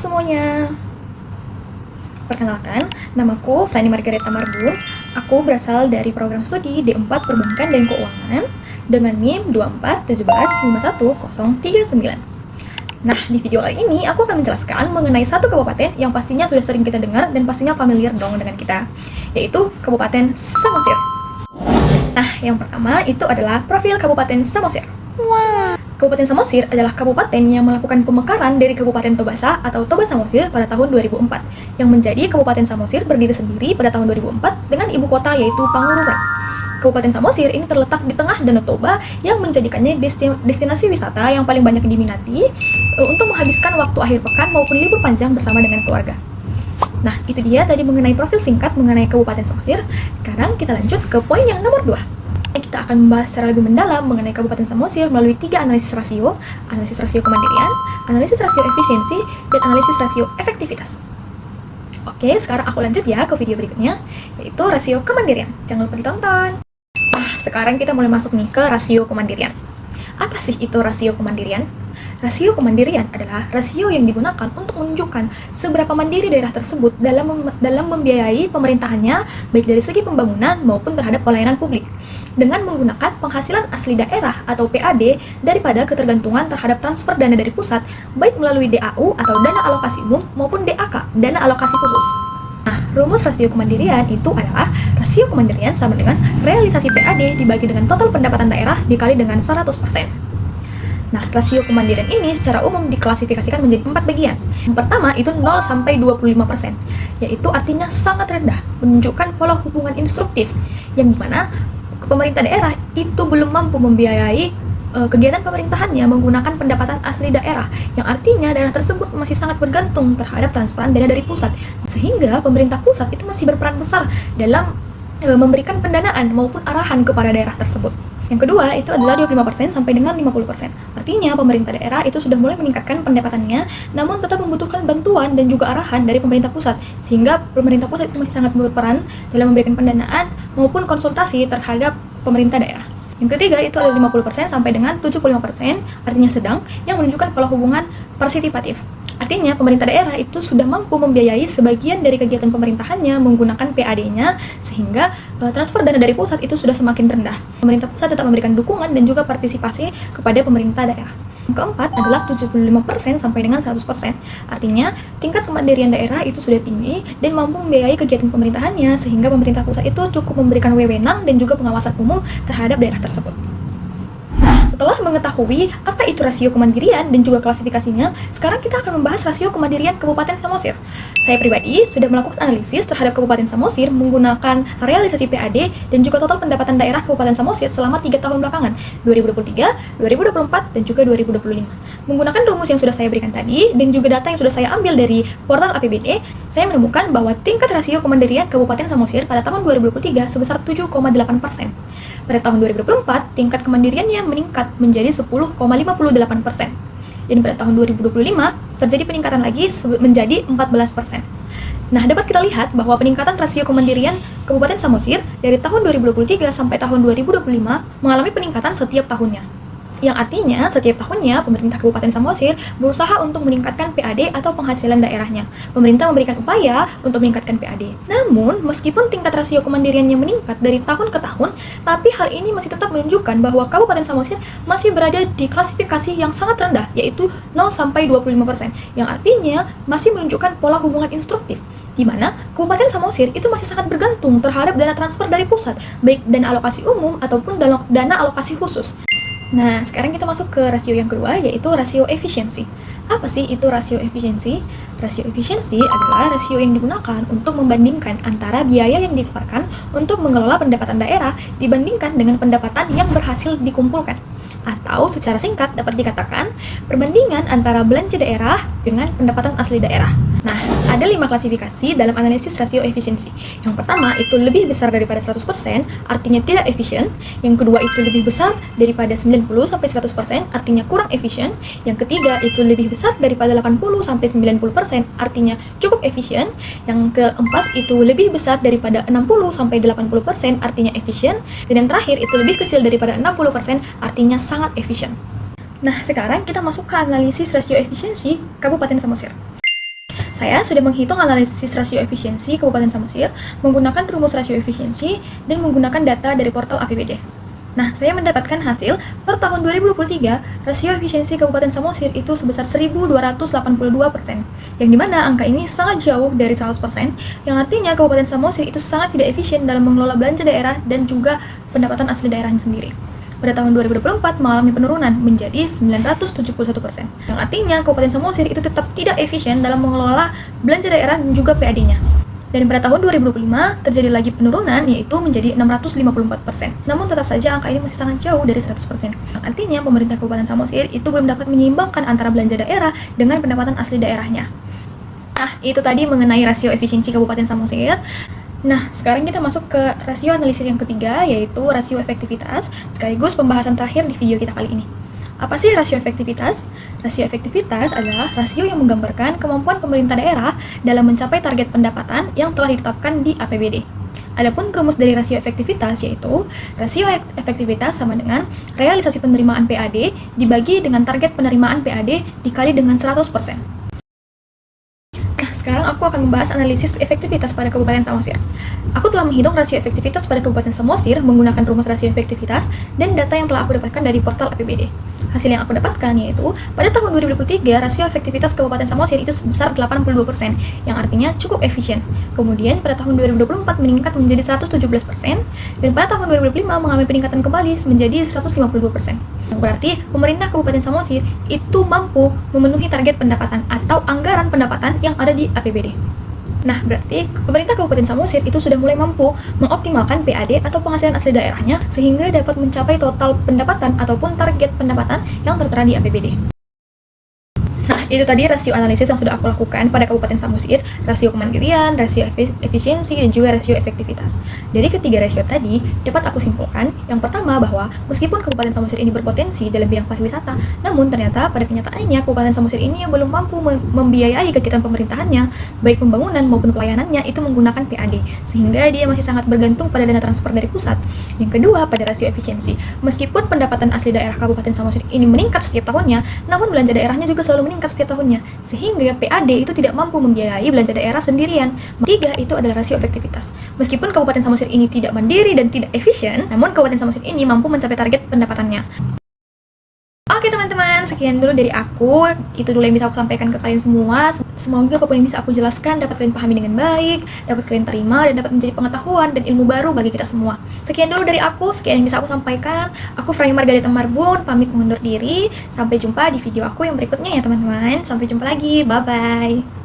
semuanya. Perkenalkan, namaku Fanny Margareta Marbun. Aku berasal dari program studi D4 Perbankan dan Keuangan dengan NIM 2417511039. Nah, di video kali ini aku akan menjelaskan mengenai satu kabupaten yang pastinya sudah sering kita dengar dan pastinya familiar dong dengan kita, yaitu Kabupaten Samosir. Nah, yang pertama itu adalah profil Kabupaten Samosir. Kabupaten Samosir adalah kabupaten yang melakukan pemekaran dari Kabupaten Tobasa atau Toba Samosir pada tahun 2004, yang menjadi Kabupaten Samosir berdiri sendiri pada tahun 2004 dengan ibu kota yaitu Pangururan. Kabupaten Samosir ini terletak di tengah Danau Toba yang menjadikannya destinasi wisata yang paling banyak diminati untuk menghabiskan waktu akhir pekan maupun libur panjang bersama dengan keluarga. Nah, itu dia tadi mengenai profil singkat mengenai Kabupaten Samosir. Sekarang kita lanjut ke poin yang nomor 2. Kita akan membahas secara lebih mendalam mengenai Kabupaten Samosir melalui 3 analisis rasio kemandirian, analisis rasio efisiensi, dan analisis rasio efektivitas. Oke, sekarang aku lanjut ya ke video berikutnya, yaitu rasio kemandirian. Jangan lupa ditonton. Nah, sekarang kita mulai masuk nih ke rasio kemandirian. Apa sih itu rasio kemandirian? Rasio kemandirian adalah rasio yang digunakan untuk menunjukkan seberapa mandiri daerah tersebut dalam membiayai pemerintahannya, baik dari segi pembangunan maupun terhadap pelayanan publik, dengan menggunakan penghasilan asli daerah atau PAD daripada ketergantungan terhadap transfer dana dari pusat, baik melalui DAU atau dana alokasi umum maupun DAK, dana alokasi khusus. Nah, rumus rasio kemandirian itu adalah rasio kemandirian sama dengan realisasi PAD dibagi dengan total pendapatan daerah dikali dengan 100%. Nah, rasio kemandirian ini secara umum diklasifikasikan menjadi 4 bagian. Yang pertama itu 0 sampai 25%, yaitu artinya sangat rendah, menunjukkan pola hubungan instruktif, yang dimana pemerintah daerah itu belum mampu membiayai kegiatan pemerintahannya menggunakan pendapatan asli daerah, yang artinya daerah tersebut masih sangat bergantung terhadap transferan dana dari pusat, sehingga pemerintah pusat itu masih berperan besar dalam memberikan pendanaan maupun arahan kepada daerah tersebut. Yang kedua itu adalah 25% sampai dengan 50%. Artinya pemerintah daerah itu sudah mulai meningkatkan pendapatannya, namun tetap membutuhkan bantuan dan juga arahan dari pemerintah pusat, sehingga pemerintah pusat itu masih sangat berperan dalam memberikan pendanaan maupun konsultasi terhadap pemerintah daerah. Yang ketiga itu adalah 50% sampai dengan 75%, artinya sedang, yang menunjukkan pola hubungan partisipatif. Artinya pemerintah daerah itu sudah mampu membiayai sebagian dari kegiatan pemerintahannya menggunakan PAD-nya, sehingga transfer dana dari pusat itu sudah semakin rendah. Pemerintah pusat tetap memberikan dukungan dan juga partisipasi kepada pemerintah daerah. Yang keempat adalah 75% sampai dengan 100%. Artinya tingkat kemandirian daerah itu sudah tinggi dan mampu membiayai kegiatan pemerintahannya, sehingga pemerintah pusat itu cukup memberikan wewenang dan juga pengawasan umum terhadap daerah tersebut. Setelah mengetahui apa itu rasio kemandirian dan juga klasifikasinya, sekarang kita akan membahas rasio kemandirian Kabupaten Samosir. Saya pribadi sudah melakukan analisis terhadap Kabupaten Samosir menggunakan realisasi PAD dan juga total pendapatan daerah Kabupaten Samosir selama 3 tahun belakangan, 2023, 2024, dan juga 2025. Menggunakan rumus yang sudah saya berikan tadi dan juga data yang sudah saya ambil dari portal APBD, saya menemukan bahwa tingkat rasio kemandirian Kabupaten Samosir pada tahun 2023 sebesar 7,8%. Pada tahun 2024, tingkat kemandiriannya meningkat menjadi 10,58%. Dan pada tahun 2025, terjadi peningkatan lagi menjadi 14%. Nah, dapat kita lihat bahwa peningkatan rasio kemandirian Kabupaten Samosir dari tahun 2023 sampai tahun 2025 mengalami peningkatan setiap tahunnya. Yang artinya, setiap tahunnya, pemerintah Kabupaten Samosir berusaha untuk meningkatkan PAD atau penghasilan daerahnya. Pemerintah memberikan upaya untuk meningkatkan PAD. Namun, meskipun tingkat rasio kemandiriannya meningkat dari tahun ke tahun, tapi hal ini masih tetap menunjukkan bahwa Kabupaten Samosir masih berada di klasifikasi yang sangat rendah, yaitu 0 sampai 25%, yang artinya masih menunjukkan pola hubungan instruktif, di mana Kabupaten Samosir itu masih sangat bergantung terhadap dana transfer dari pusat, baik dana alokasi umum ataupun dana alokasi khusus. Nah, sekarang kita masuk ke rasio yang kedua, yaitu rasio efisiensi. Apa sih itu rasio efisiensi? Rasio efisiensi adalah rasio yang digunakan untuk membandingkan antara biaya yang dikeluarkan untuk mengelola pendapatan daerah dibandingkan dengan pendapatan yang berhasil dikumpulkan. Atau secara singkat dapat dikatakan perbandingan antara belanja daerah dengan pendapatan asli daerah. Nah, ada 5 klasifikasi dalam analisis rasio efisiensi. Yang pertama itu lebih besar daripada 100%, artinya tidak efisien. Yang kedua itu lebih besar daripada 90-100%, artinya kurang efisien. Yang ketiga itu lebih besar daripada 80-90%, artinya cukup efisien. Yang keempat itu lebih besar daripada 60-80%, artinya efisien. Dan yang terakhir itu lebih kecil daripada 60%, artinya sangat efisien. Nah, sekarang kita masuk ke analisis rasio efisiensi Kabupaten Samosir. Saya sudah menghitung analisis rasio efisiensi Kabupaten Samosir menggunakan rumus rasio efisiensi dan menggunakan data dari portal APBD. Nah, saya mendapatkan hasil per tahun 2023, rasio efisiensi Kabupaten Samosir itu sebesar 1.282%, yang dimana angka ini sangat jauh dari 100%, yang artinya Kabupaten Samosir itu sangat tidak efisien dalam mengelola belanja daerah dan juga pendapatan asli daerahnya sendiri. Pada tahun 2024 mengalami penurunan menjadi 971%, yang artinya Kabupaten Samosir itu tetap tidak efisien dalam mengelola belanja daerah dan juga PAD-nya. Dan pada tahun 2025 terjadi lagi penurunan, yaitu menjadi 654%. Namun tetap saja angka ini masih sangat jauh dari 100%. Artinya pemerintah Kabupaten Samosir itu belum dapat menyeimbangkan antara belanja daerah dengan pendapatan asli daerahnya. Nah, itu tadi mengenai rasio efisiensi Kabupaten Samosir. Nah, sekarang kita masuk ke rasio analisis yang ketiga, yaitu rasio efektivitas, sekaligus pembahasan terakhir di video kita kali ini. Apa sih rasio efektivitas? Rasio efektivitas adalah rasio yang menggambarkan kemampuan pemerintah daerah dalam mencapai target pendapatan yang telah ditetapkan di APBD. Adapun rumus dari rasio efektivitas yaitu rasio efektivitas sama dengan realisasi penerimaan PAD dibagi dengan target penerimaan PAD dikali dengan 100%. Sekarang aku akan membahas analisis efektivitas pada Kabupaten Samosir. Aku telah menghitung rasio efektivitas pada Kabupaten Samosir menggunakan rumus rasio efektivitas dan data yang telah aku dapatkan dari portal APBD. Hasil yang aku dapatkan yaitu pada tahun 2023 rasio efektivitas Kabupaten Samosir itu sebesar 82%, yang artinya cukup efisien. Kemudian pada tahun 2024 meningkat menjadi 117%, dan pada tahun 2025 mengalami peningkatan kembali menjadi 152%. Berarti pemerintah Kabupaten Samosir itu mampu memenuhi target pendapatan atau anggaran pendapatan yang ada di APBD. Nah, berarti pemerintah Kabupaten Samosir itu sudah mulai mampu mengoptimalkan PAD atau penghasilan asli daerahnya sehingga dapat mencapai total pendapatan ataupun target pendapatan yang tertera di APBD. Nah, itu tadi rasio analisis yang sudah aku lakukan pada Kabupaten Samosir, rasio kemandirian, rasio efisiensi, dan juga rasio efektivitas. Dari ketiga rasio tadi, dapat aku simpulkan, yang pertama bahwa meskipun Kabupaten Samosir ini berpotensi dalam bidang pariwisata, namun ternyata pada kenyataannya Kabupaten Samosir ini yang belum mampu membiayai kegiatan pemerintahannya, baik pembangunan maupun pelayanannya itu menggunakan PAD, sehingga dia masih sangat bergantung pada dana transfer dari pusat. Yang kedua, pada rasio efisiensi, meskipun pendapatan asli daerah Kabupaten Samosir ini meningkat setiap tahunnya, namun belanja daerahnya juga selalu meningkat setiap tahunnya, sehingga PAD itu tidak mampu membiayai belanja daerah sendirian. Ketiga, itu adalah rasio efektivitas. Meskipun Kabupaten Samosir ini tidak mandiri dan tidak efisien, namun Kabupaten Samosir ini mampu mencapai target pendapatannya. Oke teman-teman, sekian dulu dari aku. Itu dulu yang bisa aku sampaikan ke kalian semua. Semoga apapun yang bisa aku jelaskan dapat kalian pahami dengan baik, dapat kalian terima, dan dapat menjadi pengetahuan dan ilmu baru bagi kita semua. Sekian dulu dari aku, sekian yang bisa aku sampaikan. Aku Frani Margarita Marbun, pamit mengundur diri. Sampai jumpa di video aku yang berikutnya ya teman-teman. Sampai jumpa lagi, bye-bye.